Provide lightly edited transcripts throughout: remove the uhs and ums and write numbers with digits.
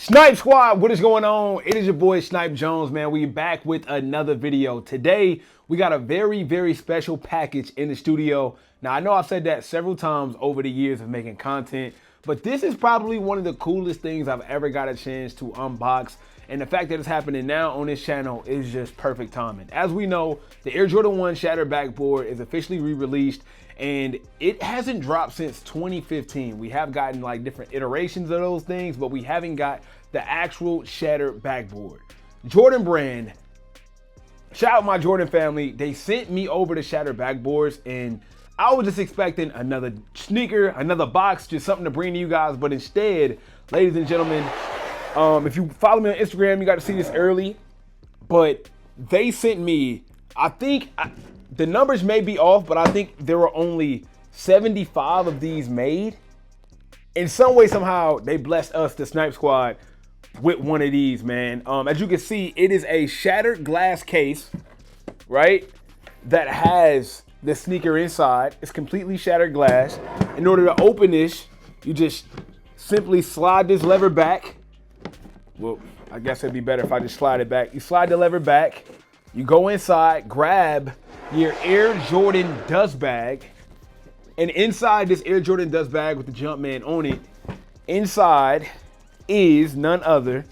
Snipe Squad, what is going on? It is your boy Snipe Jones, man. We back with another video. Today, we got a very, very special package in the studio. Now, I know I've said that several times over the years of making content, but this is probably one of the coolest things I've ever got a chance to unbox. And the fact that it's happening now on this channel is just perfect timing. As we know, the Air Jordan 1 Shattered Backboard is officially re-released, and it hasn't dropped since 2015. We have gotten like different iterations of those things, but we haven't got the actual Shattered Backboard. Jordan brand, shout out my Jordan family. They sent me over the Shattered Backboards, and I was just expecting another sneaker, another box, just something to bring to you guys. But instead, ladies and gentlemen, if you follow me on Instagram, you got to see this early, but they sent me, I think the numbers may be off, but I think there were only 75 of these made. In some way, somehow, they blessed us, the Snipe Squad, with one of these, man. As you can see, it is a shattered glass case, right? That has the sneaker inside. It's completely shattered glass. In order to open this, you just simply slide this lever back. Well, I guess it'd be better if I just slide it back. You slide the lever back, you go inside, grab your Air Jordan dust bag, and inside this Air Jordan dust bag with the Jumpman on it, inside is none other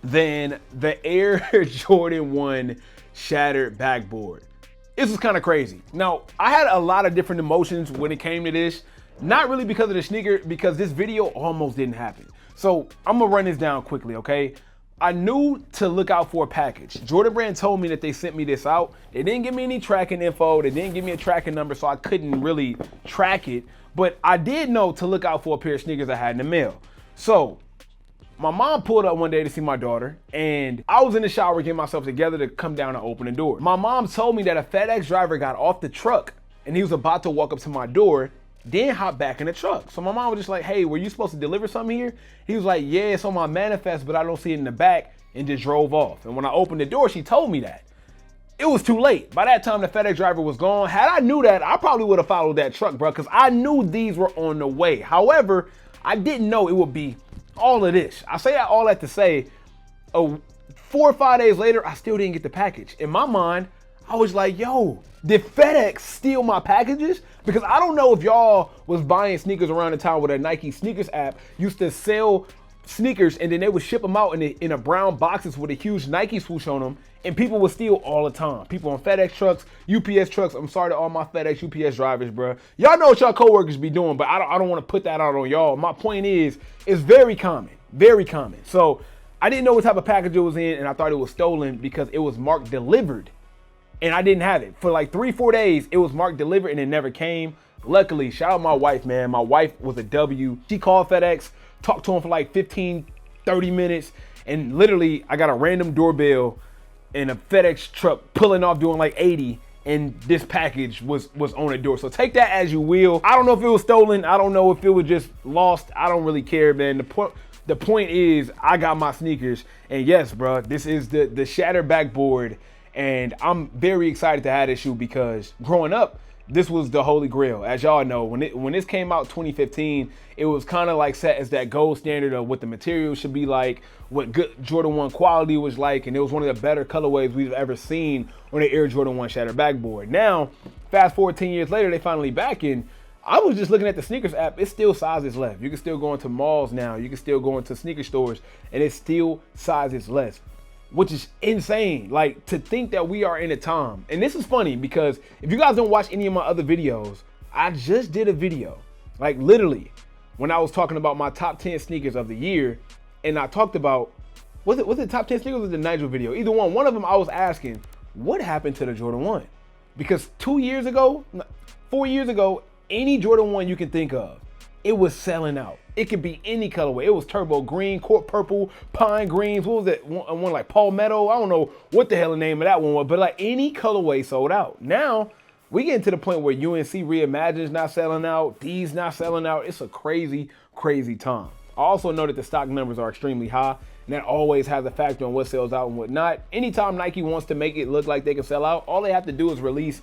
than the Air Jordan 1 Shattered Backboard. This is kind of crazy. Now, I had a lot of different emotions when it came to this, not really because of the sneaker, because this video almost didn't happen. So I'm gonna run this down quickly, okay? I knew to look out for a package. Jordan Brand told me that they sent me this out. They didn't give me any tracking info. They didn't give me a tracking number, so I couldn't really track it. But I did know to look out for a pair of sneakers I had in the mail. So my mom pulled up one day to see my daughter, and I was in the shower getting myself together to come down and open the door. My mom told me that a FedEx driver got off the truck and he was about to walk up to my door, then hop back in the truck. So my mom was just like, hey, were you supposed to deliver something here? He was like, yeah, it's on my manifest, but I don't see it in the back, and just drove off. And when I opened the door, she told me that. It was too late. By that time, the FedEx driver was gone. Had I knew that, I probably would have followed that truck, bro, because I knew these were on the way. However, I didn't know it would be all of this. I say all that to say, 4 or 5 days later, I still didn't get the package. In my mind, I was like, yo, did FedEx steal my packages? Because I don't know if y'all was buying sneakers around the time where the Nike sneakers app used to sell sneakers, and then they would ship them out in a brown boxes with a huge Nike swoosh on them, and people would steal all the time. People on FedEx trucks, UPS trucks. I'm sorry to all my FedEx, UPS drivers, bro. Y'all know what y'all coworkers be doing, but I don't want to put that out on y'all. My point is, it's very common, very common. So I didn't know what type of package it was in, and I thought it was stolen because it was marked delivered. And I didn't have it. For like 3-4 days, it was marked delivered and it never came. Luckily, shout out my wife, man. My wife was a W. She called FedEx, talked to him for like 15, 30 minutes. And literally, I got a random doorbell and a FedEx truck pulling off doing like 80. And this package was on the door. So take that as you will. I don't know if it was stolen. I don't know if it was just lost. I don't really care, man. The point is, I got my sneakers. And yes, bro, this is the Shattered Backboard. And I'm very excited to have this shoe because growing up, this was the holy grail. As y'all know, when this came out 2015, it was kind of like set as that gold standard of what the material should be like, what good Jordan 1 quality was like, and it was one of the better colorways we've ever seen on the Air Jordan 1 Shattered Backboard. Now, fast forward 10 years later, they finally back in. I was just looking at the sneakers app. It's still sizes left. You can still go into malls now. You can still go into sneaker stores, and it's still sizes less, which is insane. Like, to think that we are in a time, and this is funny because if you guys don't watch any of my other videos, I just did a video, like literally, when I was talking about my top 10 sneakers of the year, and I talked about, was it top 10 sneakers or the Nigel video? Either one of them, I was asking, what happened to the Jordan 1? Because 4 years ago, any Jordan 1 you can think of, it was selling out. It could be any colorway. It was turbo green, court purple, pine greens. What was it? One like palmetto. I don't know what the hell the name of that one was, but like any colorway sold out. Now we getting to the point where UNC Reimagine's not selling out. These not selling out. It's a crazy, crazy time. I also know that the stock numbers are extremely high, and that always has a factor on what sells out and what not. Anytime Nike wants to make it look like they can sell out, all they have to do is release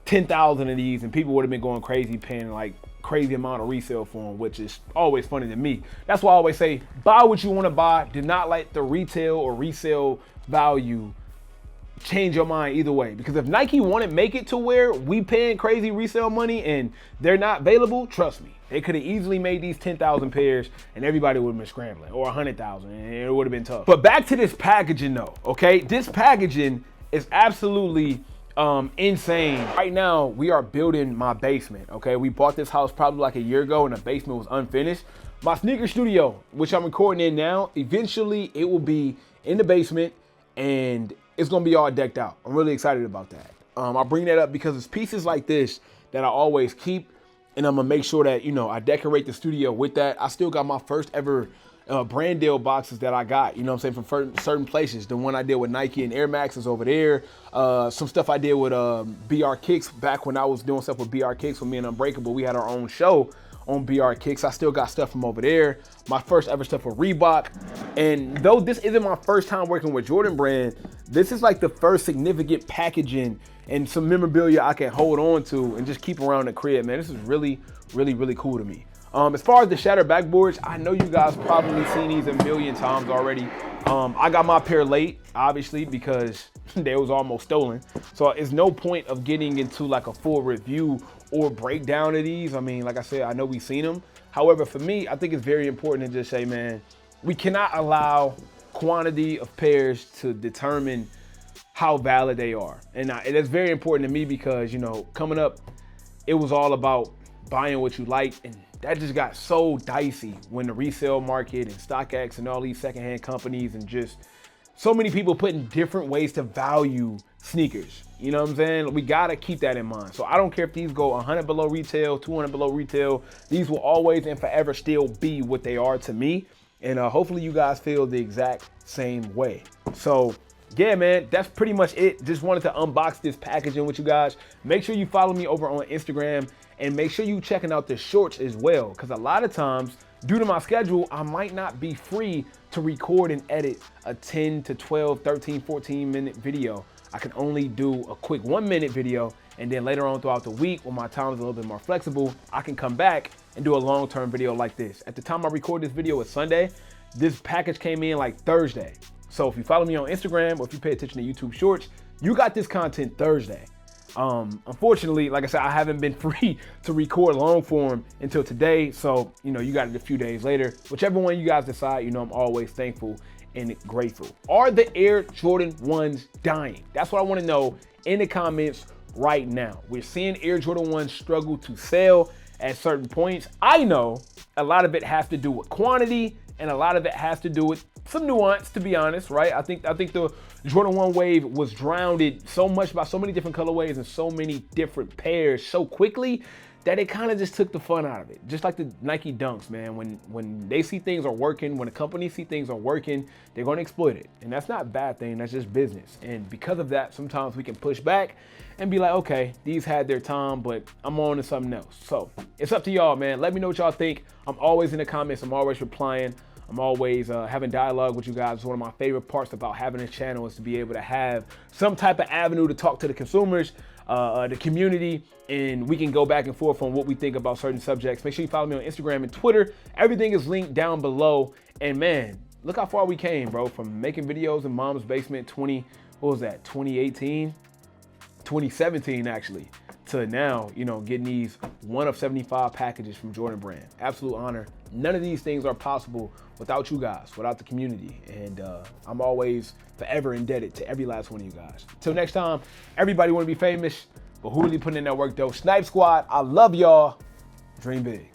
10,000 of these, and people would have been going crazy paying like crazy amount of resale for them, which is always funny to me. That's why I always say, buy what you want to buy. Do not let the retail or resale value change your mind either way. Because if Nike want to make it to where we paying crazy resale money and they're not available, trust me, they could have easily made these 10,000 pairs and everybody would have been scrambling, or 100,000, and it would have been tough. But back to this packaging though, okay? This packaging is absolutely insane. Right now, we are building my basement, okay? We bought this house probably like a year ago and the basement was unfinished. My sneaker studio, which I'm recording in now, eventually it will be in the basement and it's gonna be all decked out. I'm really excited about that. I bring that up because it's pieces like this that I always keep, and I'm gonna make sure that, you know, I decorate the studio with that. I still got my first ever brand deal boxes that I got, you know what I'm saying, from certain places. The one I did with Nike and Air Max is over there. Some stuff I did with BR Kicks back when I was doing stuff with BR Kicks with me and Unbreakable. We had our own show on BR Kicks. I still got stuff from over there. My first ever stuff with Reebok. And though this isn't my first time working with Jordan Brand, this is like the first significant packaging and some memorabilia I can hold on to and just keep around the crib, man. This is really, really, really cool to me. As far as the shattered backboards, I know you guys probably seen these a million times already. I got my pair late, obviously, because they was almost stolen. So it's no point of getting into like a full review or breakdown of these. I mean, like I said, I know we've seen them. However, for me, I think it's very important to just say, man, we cannot allow quantity of pairs to determine how valid they are. And it's very important to me because, you know, coming up, it was all about buying what you like, and that just got so dicey when the resale market and StockX and all these secondhand companies and just so many people putting different ways to value sneakers. You know what I'm saying? We gotta keep that in mind. So I don't care if these go 100 below retail, 200 below retail. These will always and forever still be what they are to me. And hopefully you guys feel the exact same way. So yeah, man, that's pretty much it. Just wanted to unbox this packaging with you guys. Make sure you follow me over on Instagram and make sure you checking out the shorts as well. Because a lot of times, due to my schedule, I might not be free to record and edit a 10 to 12, 13, 14 minute video. I can only do a quick 1 minute video. And then later on throughout the week, when my time is a little bit more flexible, I can come back and do a long-term video like this. At the time I record this video, it's Sunday. This package came in like Thursday. So if you follow me on Instagram or if you pay attention to YouTube Shorts, you got this content Thursday. Unfortunately, like I said, I haven't been free to record long form until today. So, you know, you got it a few days later. Whichever one you guys decide, you know, I'm always thankful and grateful. Are the Air Jordan 1s dying? That's what I want to know in the comments right now. We're seeing Air Jordan 1s struggle to sell at certain points. I know a lot of it has to do with quantity and a lot of it has to do with some nuance, to be honest, right? I think the Jordan 1 wave was drowned so much by so many different colorways and so many different pairs so quickly that it kind of just took the fun out of it. Just like the Nike Dunks, man. When they see things are working, when a company see things are working, they're going to exploit it. And that's not a bad thing, that's just business. And because of that, sometimes we can push back and be like, okay, these had their time, but I'm on to something else. So it's up to y'all, man. Let me know what y'all think. I'm always in the comments. I'm always replying. I'm always having dialogue with you guys. It's one of my favorite parts about having this channel is to be able to have some type of avenue to talk to the consumers, the community, and we can go back and forth on what we think about certain subjects. Make sure you follow me on Instagram and Twitter. Everything is linked down below. And man, look how far we came, bro, from making videos in mom's basement 2018, 2017 actually, to now, you know, getting these 1 of 75 packages from Jordan Brand. Absolute honor. None of these things are possible without you guys, without the community. And I'm always forever indebted to every last one of you guys. Till next time, everybody want to be famous, but who really putting in that work though? Snipe Squad, I love y'all. Dream big.